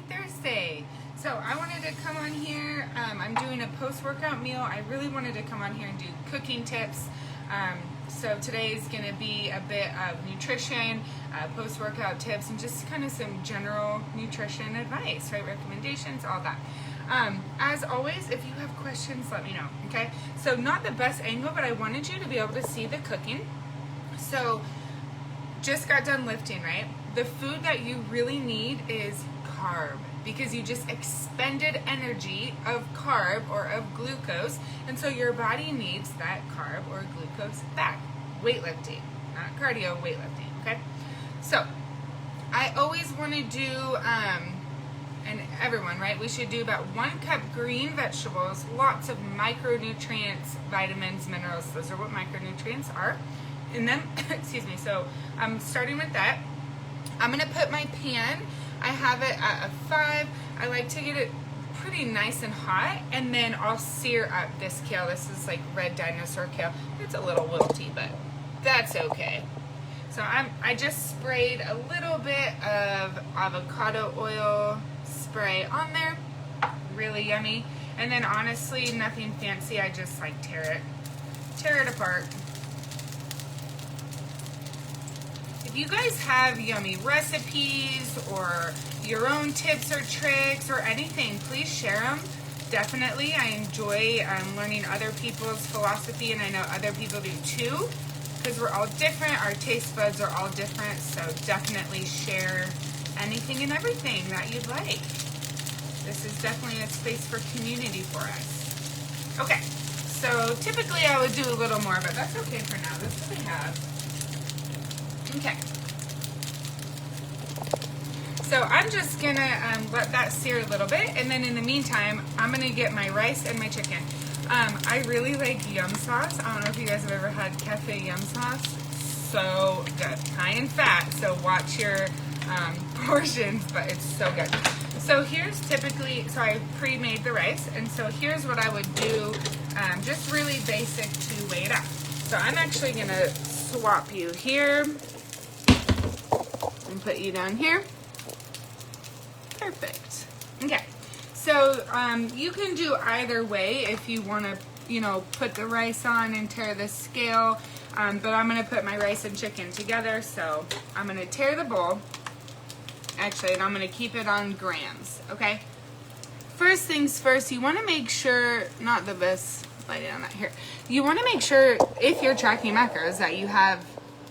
Thursday. So I wanted to come on here. I'm doing a post-workout meal. I really wanted to come on here and do cooking tips. So today is going to be a bit of nutrition, post-workout tips, and just kind of some general nutrition advice, right? Recommendations, all that. As always, if you have questions, let me know, okay? So not the best angle, but I wanted you to be able to see the cooking. So just got done lifting, right? The food that you really need is carb, because you just expended energy of carb or of glucose, and so your body needs that carb or glucose back. Weightlifting, not cardio, weightlifting, okay? So I always want to do, and everyone, right, we should do about 1 cup green vegetables, lots of micronutrients, vitamins, minerals. Those are what micronutrients are in them. Excuse me. So I'm starting with that. I'm going to put my pan, I have it at a 5. I like to get it pretty nice and hot, and then I'll sear up this kale. This is like red dinosaur kale. It's a little wilty, but that's okay. So I just sprayed a little bit of avocado oil spray on there. Really yummy. And then honestly, nothing fancy. I just like tear it apart. If you guys have yummy recipes or your own tips or tricks or anything, please share them. Definitely. I enjoy learning other people's philosophy, and I know other people do too, because we're all different. Our taste buds are all different, so definitely share anything and everything that you'd like. This is definitely a space for community for us. Okay, so typically I would do a little more, but that's okay for now. This is what we have. Okay. So I'm just gonna let that sear a little bit, and then in the meantime, I'm gonna get my rice and my chicken. I really like yum sauce. I don't know if you guys have ever had cafe yum sauce. So good, high in fat. So watch your portions, but it's so good. So here's typically, so I pre-made the rice, and so here's what I would do, just really basic to weigh it up. So I'm actually gonna swap you here and put you down here. Perfect. Okay. So you can do either way if you want to, put the rice on and tear the scale. But I'm going to put my rice and chicken together. So I'm going to tear the bowl. Actually, and I'm going to keep it on grams. Okay. First things first, you want to make sure, not the best, lay down that here. You want to make sure, if you're tracking macros, that you have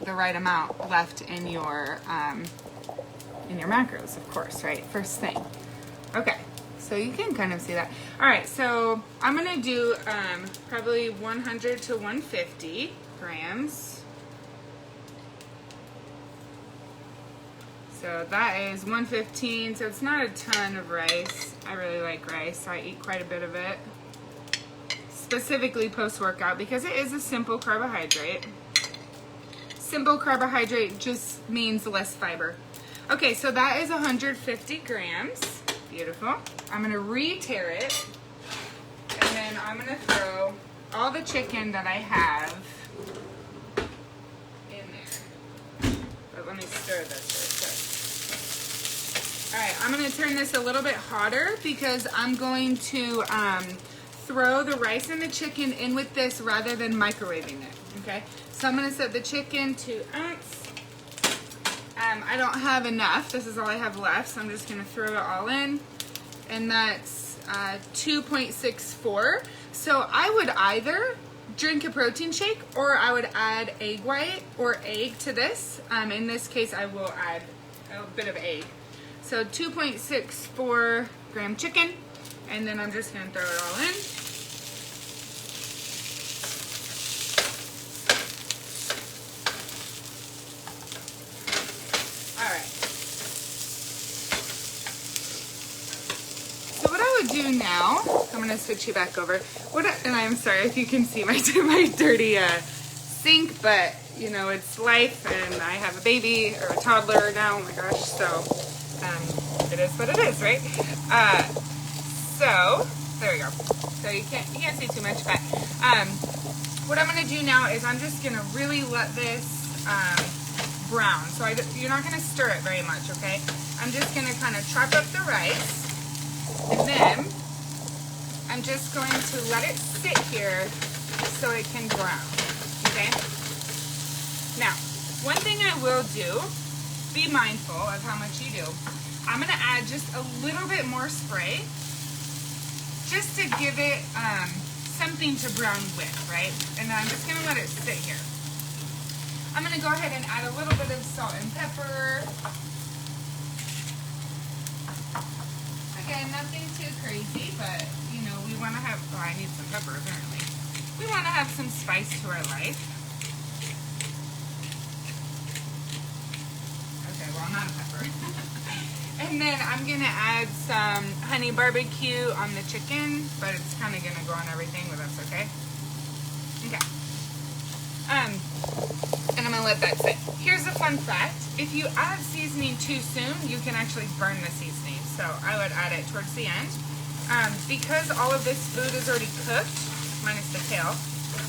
the right amount left in your macros, of course, right? First thing. Okay, so you can kind of see that. All right, so I'm gonna do probably 100 to 150 grams. So that is 115, so it's not a ton of rice. I really like rice, so I eat quite a bit of it. Specifically post-workout, because it is a simple carbohydrate. Simple carbohydrate just means less fiber. Okay, so that is 150 grams. Beautiful. I'm going to re-tear it, and then I'm going to throw all the chicken that I have in there. But let me stir this real quick. All right, I'm going to turn this a little bit hotter because I'm going to throw the rice and the chicken in with this rather than microwaving it, okay? So I'm going to set the chicken to ounce. I don't have enough. This is all I have left, so I'm just going to throw it all in. And that's 2.64. So I would either drink a protein shake, or I would add egg white or egg to this. In this case, I will add a bit of egg. So 2.64 gram chicken, and then I'm just going to throw it all in. Do now, I'm going to switch you back over. And I'm sorry if you can see my dirty sink, but it's life, and I have a baby or a toddler now. Oh my gosh! So it is what it is, right? So there we go. So you can't see too much, but what I'm going to do now is I'm just going to really let this brown. So you're not gonna stir it very much, okay? I'm just gonna kind of chop up the rice, and then I'm just going to let it sit here so it can brown, okay? Now, one thing I will do, be mindful of how much you do. I'm gonna add just a little bit more spray, just to give it something to brown with, right? And I'm just gonna let it sit here. I'm gonna go ahead and add a little bit of salt and pepper. Again, nothing too crazy, but you know, we wanna have, oh, I need some pepper apparently. We wanna have some spice to our life. Okay, well, not a pepper. And then I'm gonna add some honey barbecue on the chicken, but it's kind of gonna go on everything, but that's okay. Okay. And I'm gonna let that sit. Here's a fun fact: if you add seasoning too soon, you can actually burn the seasoning. So I would add it towards the end. Because all of this food is already cooked, minus the tail,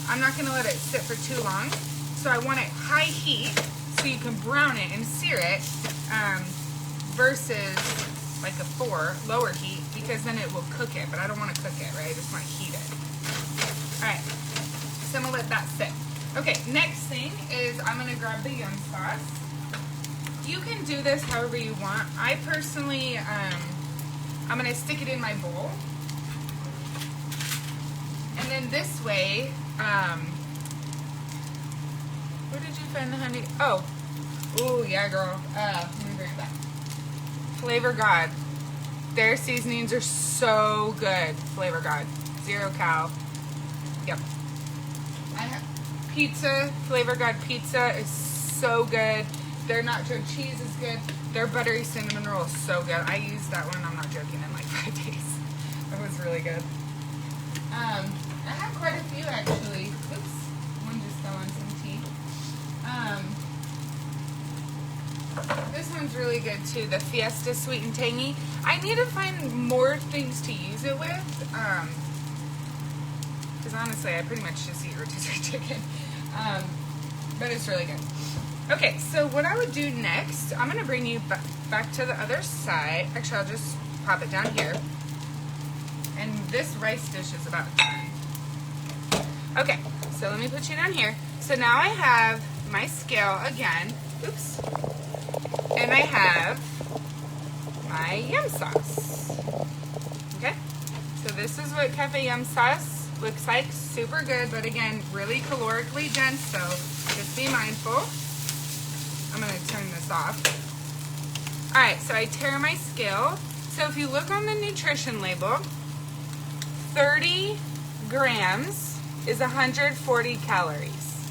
I'm not gonna let it sit for too long. So I want it high heat so you can brown it and sear it. Versus like a 4 lower heat, because then it will cook it, but I don't want to cook it, right? I just want to heat it. All right, so I'm gonna let that sit. Okay, next thing is I'm gonna grab the yum sauce. You can do this however you want. I personally, I'm gonna stick it in my bowl, and then this way, where did you find the honey? Oh, ooh, yeah, girl. Let me bring it back. Flavor God. Their seasonings are so good. Flavor God. 0 cal. Yep. I have pizza. Flavor God pizza is so good. Their nacho cheese is good. Their buttery cinnamon roll is so good. I used that one, I'm not joking, in like 5 days. That was really good. I have quite a few actually. Oops. One just fell into the tea. This one's really good too, the Fiesta Sweet and Tangy. I need to find more things to use it with, because honestly, I pretty much just eat rotisserie chicken, but it's really good. Okay, so what I would do next, I'm going to bring you back to the other side. Actually, I'll just pop it down here, and this rice dish is about done. Okay, so let me put you down here. So now I have my scale again. Oops. And I have my yum sauce. Okay, so this is what Cafe Yum sauce looks like. Super good, but again, really calorically dense, so just be mindful. I'm gonna turn this off. All right, so I tear my scale. So if you look on the nutrition label, 30 grams is 140 calories.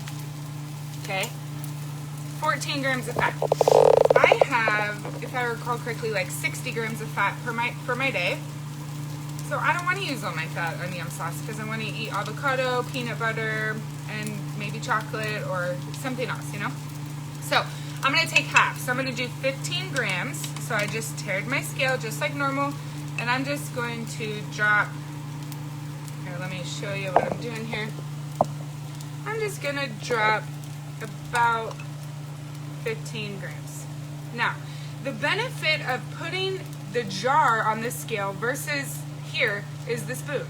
Okay, 14 grams of fat. I have, if I recall correctly, like 60 grams of fat for my day. So I don't want to use all my fat on yum sauce because I want to eat avocado, peanut butter, and maybe chocolate or something else, you know? So I'm going to take half. So I'm going to do 15 grams. So I just tared my scale just like normal. And I'm just going to drop, here, let me show you what I'm doing here. I'm just going to drop about 15 grams. Now, the benefit of putting the jar on this scale versus here is the spoon.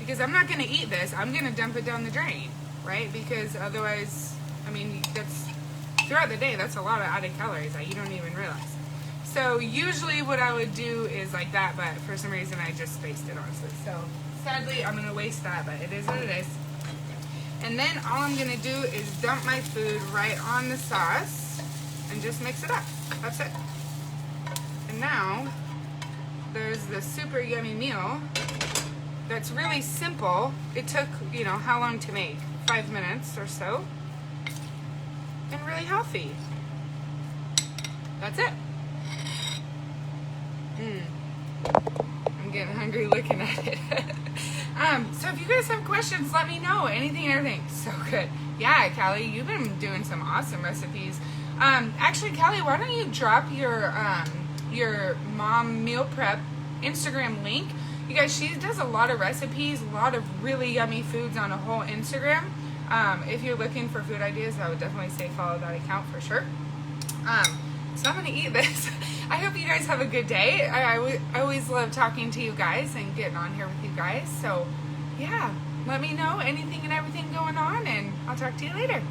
Because I'm not going to eat this, I'm going to dump it down the drain, right? Because otherwise, I mean, that's throughout the day, that's a lot of added calories that you don't even realize. So usually what I would do is like that, but for some reason I just spaced it, honestly. So sadly, I'm going to waste that, but it is what it is. And then all I'm going to do is dump my food right on the sauce and just mix it up. That's it. And now, there's the super yummy meal that's really simple. It took, you know, how long to make? 5 minutes or so. And really healthy. That's it. I'm getting hungry looking at it. So if you guys have questions, let me know. Anything and everything. So good. Yeah, Callie, you've been doing some awesome recipes. Actually, Callie, why don't you drop your mom meal prep Instagram link? You guys, she does a lot of recipes, a lot of really yummy foods on a whole Instagram. If you're looking for food ideas, I would definitely say follow that account for sure. So I'm gonna eat this. I hope you guys have a good day. I always love talking to you guys and getting on here with you guys. So yeah, let me know anything and everything going on, and I'll talk to you later.